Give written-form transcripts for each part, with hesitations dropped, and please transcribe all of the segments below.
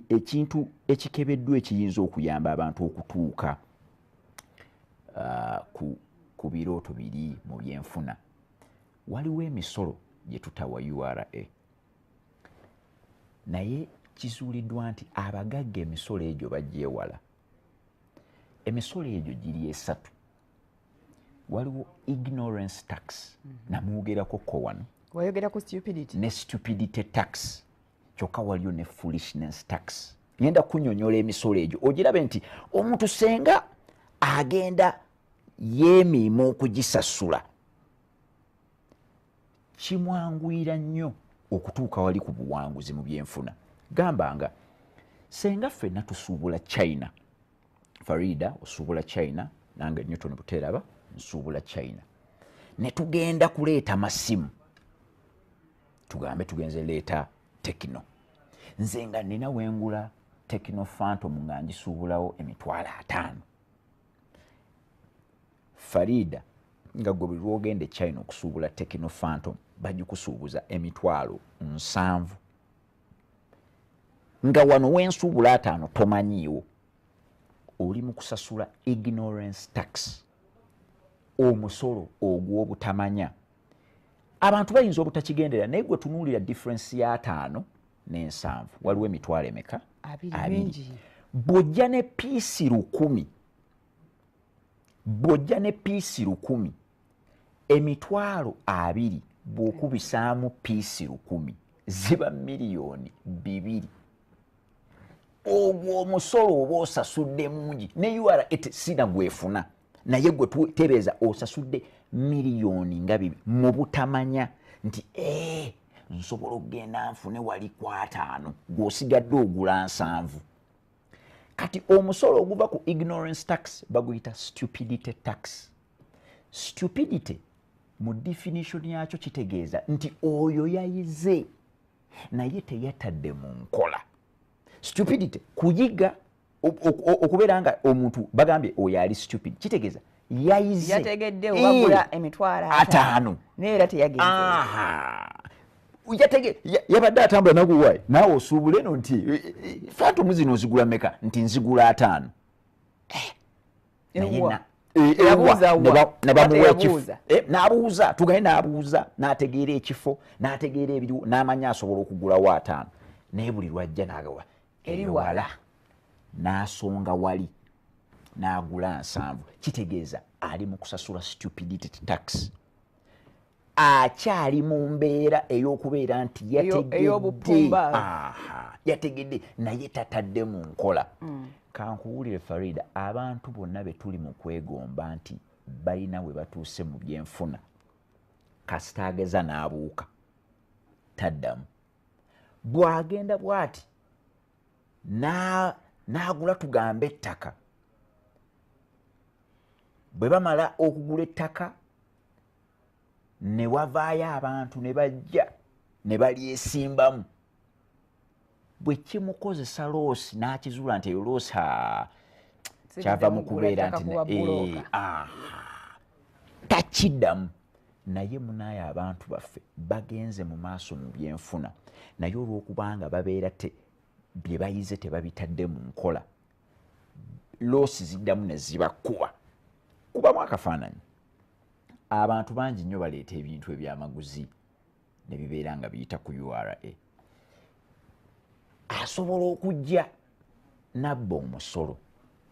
ekintu ekikebeddwa ekiyinza okuyamba abantu okutuuka ku birooto biri mu byenfuna. Waliwo emisolo gye tutawa URA naye kizuuliddwa nti abagagga emisolo egyo bagyewala. Emisolo egyo giri esatu. Waliwo ignorance tax, namwogerako ko wano. Wayogera ku stupidity. Ne stupidity tax. Kyokka waliyo ne foolishness tax. Ngenda kunnyonnyola emisolo egyo ogirabe nti omuntu senga agenda yeemiima okugisasula kimwanguyira nnyo okutuuka wali ku buwanguzi mu byenfuna. Gamba nga senga ffenna tusuubula China. Farida osuubula China, nange Newton Buteeraba nsuubula China. Ne tugenda kuleeta masimu. Tugambe tugenze leeta Tecno. Nze nga nina wengula Tecno Phantom nga ngisuubulawo $5,000. Farida nga gwe buli lwogende China okusuubula Tecno Phantom bagikusuubuza $7,000. Nga wano wensuubula 5 tomanyiiwo. Oli mu kusasula ignorance tax, omusolo ogw'obutamanya. Abantu bayinza obutakigendera naye gwe tunuulira difference ya 5 ne 7. Waliwo emitwalo emeka? 2. Bw'ojja ne piisi 1,000, bw'ojja ne piisi 1,000, emitwalo 2 bw'okubisaamu piisi 1,000 ziba $2,000,000. Ogwo omusolo oba osasudde mungi ne URA sina gwefuna naye gwe tereeza osasudde $2,000,000 nga 2 mu butamanya nti nsobola okugenda nfune wali ku 5 gw'osigadde ogula 7. Kati omusolo oguva ku ignorance tax baguyita stupidity tax. Stupidity mu definition yakyo kitegeeza nti oyo yayize naye teyatadde mu nkola. Stupidity kuyiga okubeera nga omuntu bagambye oyo ali stupid kitegeeza yayize yategedde wabula $5,000 neera teyagenze. Yabadde atambula naguwayi naawe osuubule no nti Phantom zino ozigula meka nti nzigula 5. N'abuuza tugende n'abuuza n'ategeera ekifo n'ategeera ebiriwo n'amanya asobola okugulawo 5 naye buli lwajja n'agawa eriwala n'asonga wali n'agula 7. Kitegeeza ali mu kusasula stupidity tax. Akyali mu mbeera ey'okubeera nti yategedde naye tatadde mu nkola. Kankuwulire Farida, abantu bonna be tuli mu kwegomba nti balina we batuuse mu byenfuna kasita ageza n'abuuka taddamu. Bw'agenda bw'ati n'agula tugambe ettaka, bwe bamala okugula ettaka ne wavaayo abantu ne bajja ne balyesimbamu, bwe kimukozesa loosi n'akizuula nti eyo loosi kyava mu kubeera nti takiddamu. Naye munaaye abantu baffe bagenze mu maaso mu byenfuna naye olw'okubanga babeera bye bayize tebabitadde mu nkola, loosi ziddamu ne zibakuba. Kubamu akafaananyi, abantu bangi nnyo baleeta ebintu ebyamaguzi ne bibeera nga biyita ku URA. Asobola okujja nabba omusolo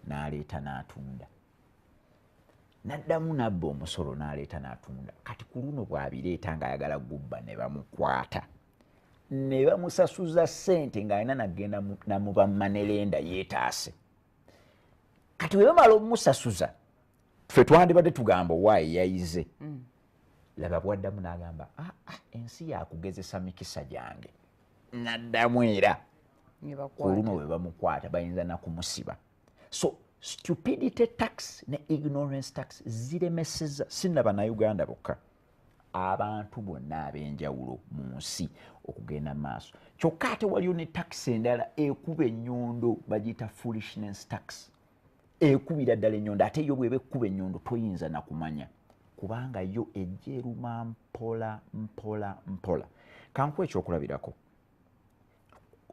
n'aleeta n'atunda, n'addamu nabba omusolo n'aleeta n'atunda. Kati ku luno bw'abireeta ng'ayagala gubba ne bamukwata ne bamusasuza ssente ng'alina nagenda namuba Manerenda yeetaase. Kati bwe bamala omusasuza ffe twandibadde tugamba waayi yayize. Laba bwaddamu n'agamba ensi yakugezesa mikisa gyange, n'addamu era ku luno bwe bamukwata bayinza na kumusiba. So stupidity tax ne ignorance tax ziremeseza sinna bannayuganda bokka, abantu bonna ab'enjawulo mu nsi okugenda maaso. Kyokka ate waliyo ne tax endala ekuba ennyondo bagiyita foolishness tax. Ekubira ddala ennyondo ate yo bw'eba ekkuba ennyondo toyinza na kumanya kubanga yo ejja eruma mpola mpola mpola. Kankuwa ekyokulabirako,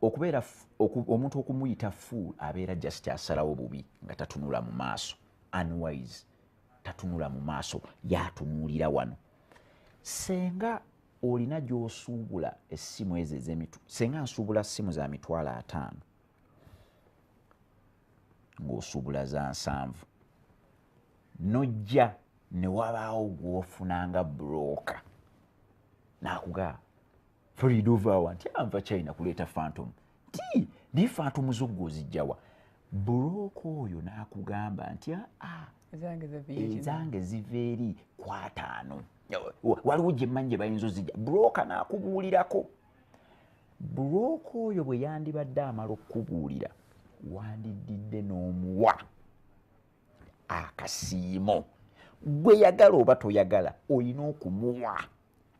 okubeera omuntu okumuyita fool abeera just asalawo bubi nga tatunula mu maaso, unwise, tatunula mu maaso, yatunuulira wano. Senga olina gy'osuubula essimu ezo senga nsuubula ssimu za mitwalo 5 ng'osuubula za 7 nojja ne wabaawo gw'ofunanga broker n'akugamba Fred Overwa nti anva China kuleeta phantom ti naye phantom zo gw'ozijjawa. Broker oyo n'akugamba nti ezange ziva eri ku 5 waliwo gye mmanyi gye bayinza ozijja. Broker n'akubuulirako. Broker oyo bwe yandibadde amala okukubuulira wandiddidde n'omuwa akasiimo. Gwe yagala oba toyagala olina okumuwa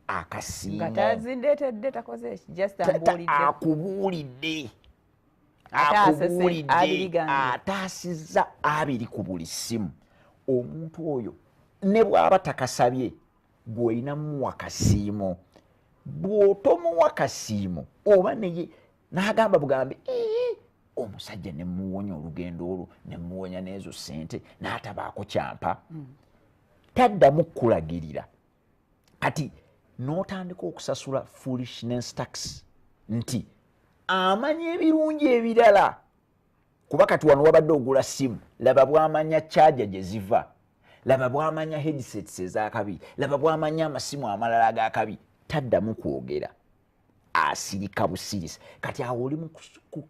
akasiimo. Nga tazindeetedde takoze just ambuulidde. Akubuulidde. Ataasizza 2 ku buli ssimu. Omuntu oyo ne bw'aba takasabye bw'olina muwa kasiimo. Bw'otomuwa kasiimo oba neye n'agamba bugambe omusajja ne muwonya olugendo olwo ne muwonya n'ezo ssente n'atabaako kyampa. Taddamu kulagirira. Kati n'otandika okusasula foolishness tax nti amanya ebirungi ebirala. Kuba kati wano wabadde ogula ssimu, laba bw'amanya charger gye ziva, laba bw'amanya headsets ez'akabi, laba bw'amanya amasimu amalala ag'akabi. Taddamu kwogera, asirika busirisi. Kati awo oli mu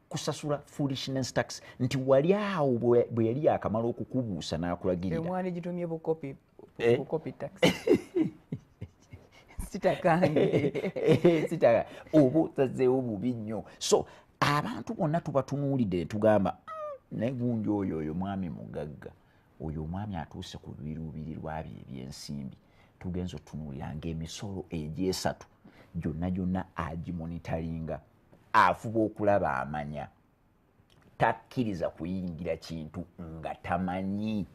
kusasula foolishness tax nti wali awo bwe yali akamala okukubuusa n'akulagirira. Emwani gitumye bukopi tax. Sitakange oba otazeewo bubi nnyo. So abantu bonna tubatunuulidde ne tugamba naye gundi oyo mwami mugagga, oyo omwami atuuse ku biruubirirwa bye eby'ensimbi. Tugenza otunuulira ng'emisolo egy'esatu gyonna agimonitaringa, afuba okulaba amanya, takkiriza kuyingira kintu nga tamanyi.